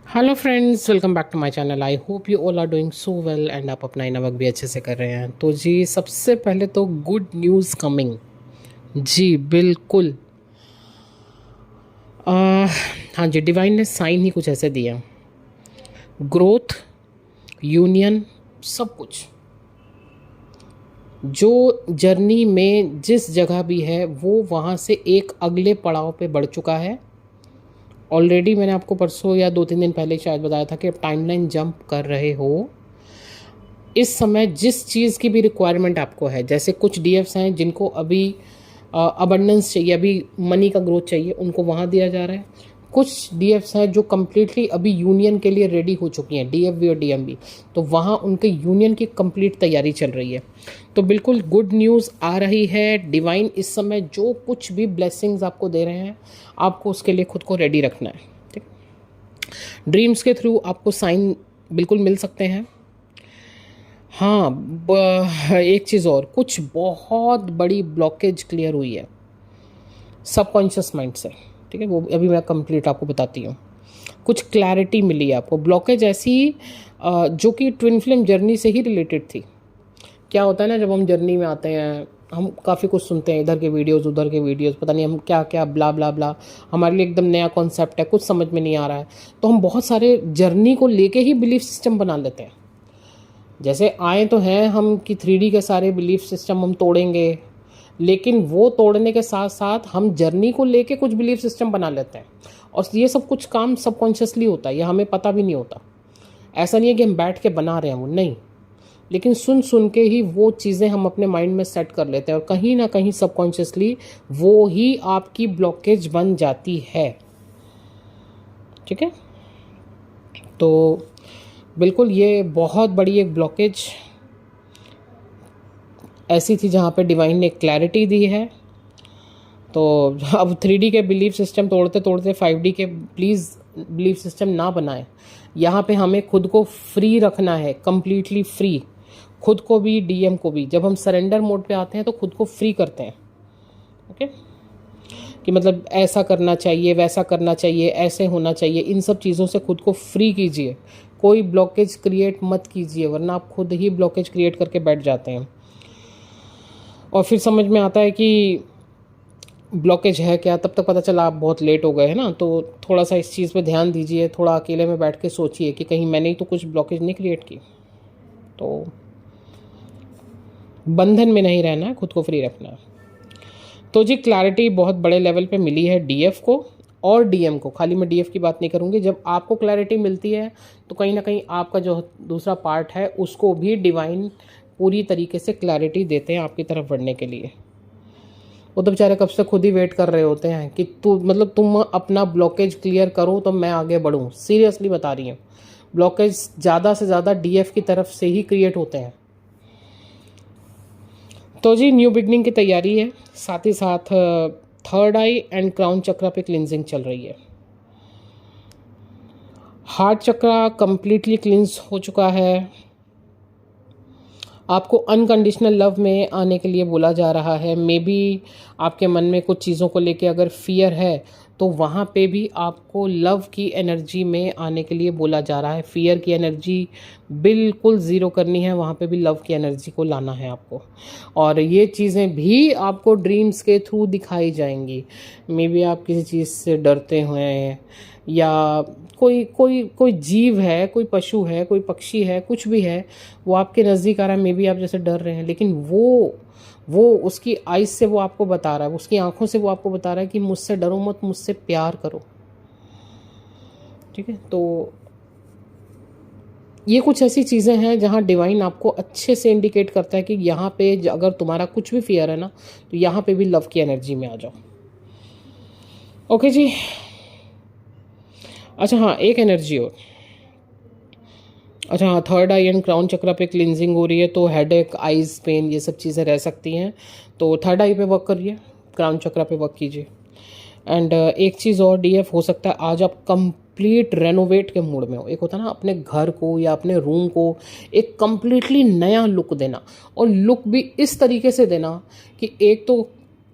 Hello friends, welcome back to my channel. I hope you all are doing so well and आप अपना inner work भी अच्छे से कर रहे हैं। तो जी, सबसे पहले तो गुड न्यूज़ कमिंग। जी बिल्कुल। हाँ जी, डिवाइन ने साइन ही कुछ ऐसे दिया। ग्रोथ, यूनियन, सब कुछ जो जर्नी में जिस जगह भी है वो वहाँ से एक अगले पड़ाव पे बढ़ चुका है। ऑलरेडी मैंने आपको परसों या 2-3 दिन पहले शायद बताया था कि आप टाइमलाइन जंप कर रहे हो। इस समय जिस चीज़ की भी रिक्वायरमेंट आपको है, जैसे कुछ डीएफ्स हैं जिनको अभी अबंडेंस चाहिए, अभी मनी का ग्रोथ चाहिए, उनको वहाँ दिया जा रहा है। कुछ डीएफ्स हैं जो कम्प्लीटली अभी यूनियन के लिए रेडी हो चुकी हैं, डीएफबी और डीएमबी, तो वहाँ उनके यूनियन की कंप्लीट तैयारी चल रही है। तो बिल्कुल गुड न्यूज़ आ रही है। डिवाइन इस समय जो कुछ भी ब्लेसिंग्स आपको दे रहे हैं, आपको उसके लिए खुद को रेडी रखना है। ठीक, ड्रीम्स के थ्रू आपको साइन बिल्कुल मिल सकते हैं। हाँ, एक चीज़ और, कुछ बहुत बड़ी ब्लॉकेज क्लियर हुई है सबकॉन्शियस माइंड से। ठीक है, वो अभी मैं कंप्लीट आपको बताती हूँ। कुछ क्लैरिटी मिली है आपको। ब्लॉकेज ऐसी जो कि ट्विन फ्लेम जर्नी से ही रिलेटेड थी। क्या होता है ना, जब हम जर्नी में आते हैं, हम काफ़ी कुछ सुनते हैं, इधर के वीडियोस उधर के वीडियोस, पता नहीं हम क्या क्या ब्ला ब्ला ब्ला, हमारे लिए एकदम नया कॉन्सेप्ट है, कुछ समझ में नहीं आ रहा है, तो हम बहुत सारे जर्नी को लेके ही बिलीफ सिस्टम बना लेते हैं। जैसे आए तो हैं हम कि 3D के सारे बिलीफ सिस्टम हम तोड़ेंगे, लेकिन वो तोड़ने के साथ साथ हम जर्नी को लेके कुछ बिलीफ सिस्टम बना लेते हैं, और ये सब कुछ काम सबकॉन्शियसली होता है, ये हमें पता भी नहीं होता। ऐसा नहीं है कि हम बैठ के बना रहे हैं, वो नहीं, लेकिन सुन सुन के ही वो चीज़ें हम अपने माइंड में सेट कर लेते हैं, और कहीं ना कहीं सबकॉन्शियसली वो ही आपकी ब्लॉकेज बन जाती है। ठीक है, तो बिल्कुल ये बहुत बड़ी एक ब्लॉकेज ऐसी थी जहाँ पे डिवाइन ने क्लैरिटी दी है। तो अब 3D के बिलीफ सिस्टम तोड़ते तोड़ते 5D के प्लीज़ बिलीफ सिस्टम ना बनाएं। यहाँ पे हमें खुद को फ्री रखना है, कम्प्लीटली फ्री, खुद को भी, डीएम को भी। जब हम सरेंडर मोड पे आते हैं तो खुद को फ्री करते हैं। ओके, कि मतलब ऐसा करना चाहिए, वैसा करना चाहिए, ऐसे होना चाहिए, इन सब चीज़ों से खुद को फ्री कीजिए। कोई ब्लॉकेज क्रिएट मत कीजिए, वरना आप खुद ही ब्लॉकेज क्रिएट करके बैठ जाते हैं, और फिर समझ में आता है कि ब्लॉकेज है क्या, तब तक पता चला आप बहुत लेट हो गए हैं ना। तो थोड़ा सा इस चीज़ पे ध्यान दीजिए, थोड़ा अकेले में बैठ के सोचिए कि कहीं मैंने ही तो कुछ ब्लॉकेज नहीं क्रिएट की। तो बंधन में नहीं रहना है, खुद को फ्री रखना है। तो जी, क्लैरिटी बहुत बड़े लेवल पे मिली है डीएफ को और डीएम को। खाली मैं डीएफ की बात नहीं करूँगी। जब आपको क्लैरिटी मिलती है तो कहीं ना कहीं आपका जो दूसरा पार्ट है उसको भी डिवाइन पूरी तरीके से क्लैरिटी देते हैं आपकी तरफ बढ़ने के लिए। वो तो बेचारे कब से खुद ही वेट कर रहे होते हैं कि तुम अपना ब्लॉकेज क्लियर करो तो मैं आगे बढ़ूँ। सीरियसली बता रही हूँ, ब्लॉकेज ज़्यादा से ज़्यादा डीएफ की तरफ से ही क्रिएट होते हैं। तो जी, न्यू बिगनिंग की तैयारी है, साथ ही साथ थर्ड आई एंड क्राउन चक्रा पे क्लिनजिंग चल रही है। हार्ट चक्रा कंप्लीटली क्लिंस हो चुका है। आपको अनकंडीशनल लव में आने के लिए बोला जा रहा है। मे बी आपके मन में कुछ चीज़ों को लेके अगर फियर है तो वहाँ पे भी आपको लव की एनर्जी में आने के लिए बोला जा रहा है। फियर की एनर्जी बिल्कुल ज़ीरो करनी है, वहाँ पे भी लव की एनर्जी को लाना है आपको। और ये चीज़ें भी आपको ड्रीम्स के थ्रू दिखाई जाएंगी। मे बी आप किसी चीज़ से डरते हुए हैं, या कोई कोई कोई जीव है, कोई पशु है, कोई पक्षी है, कुछ भी है, वो आपके नज़दीक आ रहा है। मे बी आप जैसे डर रहे हैं, लेकिन वो उसकी आइज़ से वो आपको बता रहा है, उसकी आंखों से वो आपको बता रहा है कि मुझसे डरो मत, मुझसे प्यार करो। ठीक है, तो ये कुछ ऐसी चीज़ें हैं जहाँ डिवाइन आपको अच्छे से इंडिकेट करता है कि यहाँ पे अगर तुम्हारा कुछ भी फियर है ना, तो यहाँ पे भी लव की एनर्जी में आ जाओ। ओके जी। अच्छा हाँ, एक एनर्जी और। अच्छा हाँ, थर्ड आई एंड क्राउन चक्रा पे क्लिनजिंग हो रही है, तो हेडेक, आइज़ पेन, ये सब चीज़ें रह सकती हैं। तो थर्ड आई पे वर्क करिए, क्राउन चक्रा पे वर्क कीजिए। एंड एक चीज़ और, डीएफ हो सकता है आज आप कंप्लीट रेनोवेट के मूड में हो। एक होता है ना, अपने घर को या अपने रूम को एक कंप्लीटली नया लुक देना, और लुक भी इस तरीके से देना कि एक तो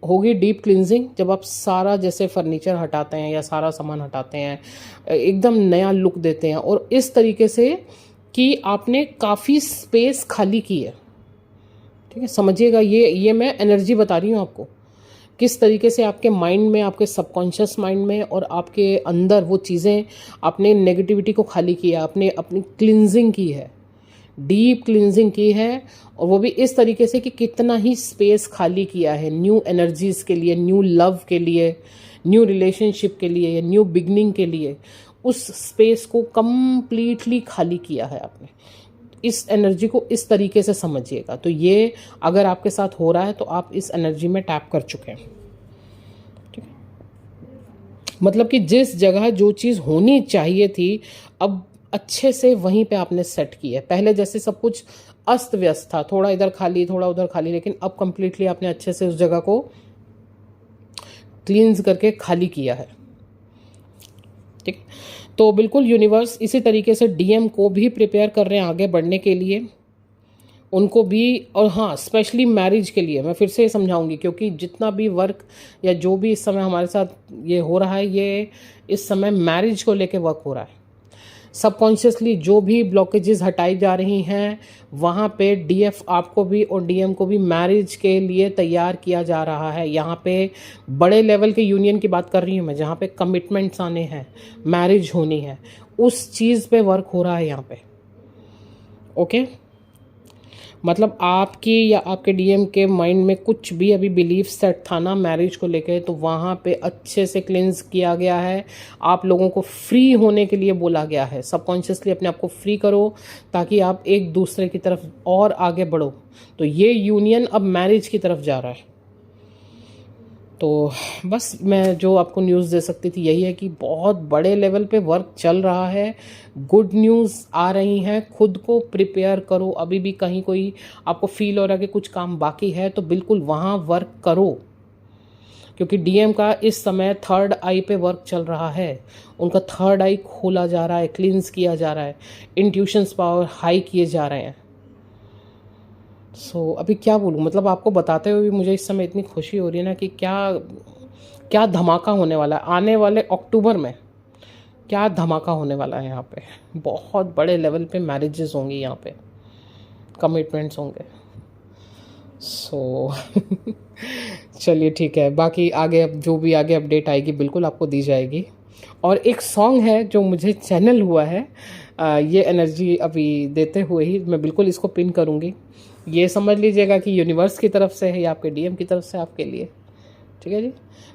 होगी डीप क्लिनजिंग, जब आप सारा जैसे फर्नीचर हटाते हैं या सारा सामान हटाते हैं, एकदम नया लुक देते हैं, और इस तरीके से कि आपने काफ़ी स्पेस खाली की है। ठीक है, समझिएगा, ये मैं एनर्जी बता रही हूँ आपको, किस तरीके से आपके माइंड में, आपके सबकॉन्शियस माइंड में और आपके अंदर वो चीज़ें, आपने नेगेटिविटी को खाली किया, आपने अपनी क्लिनजिंग की है, डीप क्लिनजिंग की है, और वो भी इस तरीके से कि कितना ही स्पेस खाली किया है न्यू एनर्जीज़ के लिए, न्यू लव के लिए, न्यू रिलेशनशिप के लिए, या न्यू बिगनिंग के लिए। उस स्पेस को कम्प्लीटली खाली किया है आपने। इस एनर्जी को इस तरीके से समझिएगा। तो ये अगर आपके साथ हो रहा है तो आप इस एनर्जी में टैप कर चुके हैं। ठीक है, मतलब कि जिस जगह जो चीज़ होनी चाहिए थी, अब अच्छे से वहीं पे आपने सेट की है। पहले जैसे सब कुछ अस्त व्यस्त था, थोड़ा इधर खाली थोड़ा उधर खाली, लेकिन अब कंप्लीटली आपने अच्छे से उस जगह को क्लींस करके खाली किया है। ठीक, तो बिल्कुल यूनिवर्स इसी तरीके से डीएम को भी प्रिपेयर कर रहे हैं आगे बढ़ने के लिए, उनको भी। और हाँ, स्पेशली मैरिज के लिए मैं फिर से समझाऊंगी, क्योंकि जितना भी वर्क या जो भी इस समय हमारे साथ ये हो रहा है, ये इस समय मैरिज को लेके वर्क हो रहा है। सबकॉन्शियसली जो भी ब्लॉकेजेस हटाई जा रही हैं, वहाँ पे डीएफ आपको भी और डीएम को भी मैरिज के लिए तैयार किया जा रहा है। यहाँ पे बड़े लेवल के यूनियन की बात कर रही हूँ मैं, जहाँ पे कमिटमेंट्स आने हैं, मैरिज होनी है, उस चीज़ पे वर्क हो रहा है यहाँ पे। ओके, मतलब आपकी या आपके डीएम के माइंड में कुछ भी अभी बिलीफ सेट था ना मैरिज को लेके, तो वहाँ पे अच्छे से क्लिंस किया गया है। आप लोगों को फ्री होने के लिए बोला गया है। सबकॉन्शियसली अपने आप को फ्री करो, ताकि आप एक दूसरे की तरफ और आगे बढ़ो। तो ये यूनियन अब मैरिज की तरफ जा रहा है। तो बस मैं जो आपको न्यूज़ दे सकती थी यही है कि बहुत बड़े लेवल पे वर्क चल रहा है, गुड न्यूज़ आ रही हैं। खुद को प्रिपेयर करो। अभी भी कहीं कोई आपको फील हो रहा है कि कुछ काम बाकी है, तो बिल्कुल वहाँ वर्क करो, क्योंकि डीएम का इस समय थर्ड आई पे वर्क चल रहा है। उनका थर्ड आई खोला जा रहा है, क्लींस किया जा रहा है, इंट्यूशंस पावर हाई किए जा रहे हैं। अभी क्या बोलूँ, मतलब आपको बताते हुए भी मुझे इस समय इतनी खुशी हो रही है ना कि क्या क्या धमाका होने वाला है आने वाले अक्टूबर में। क्या धमाका होने वाला है यहाँ पे। बहुत बड़े लेवल पे मैरिजेस होंगी यहाँ पे, कमिटमेंट्स होंगे। चलिए ठीक है, बाकी आगे अब जो भी आगे अपडेट आएगी बिल्कुल आपको दी जाएगी। और एक सॉन्ग है जो मुझे चैनल हुआ है, ये एनर्जी अभी देते हुए ही मैं बिल्कुल इसको पिन करूँगी। ये समझ लीजिएगा कि यूनिवर्स की तरफ से है या आपके डीएम की तरफ से आपके लिए। ठीक है जी,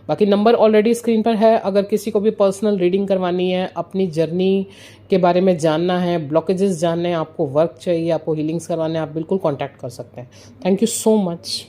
बाकी नंबर ऑलरेडी स्क्रीन पर है। अगर किसी को भी पर्सनल रीडिंग करवानी है, अपनी जर्नी के बारे में जानना है, ब्लॉकेजेस जानने हैं, आपको वर्क चाहिए, आपको हीलिंग्स करवाने हैं, आप बिल्कुल कॉन्टैक्ट कर सकते हैं। Thank you so much.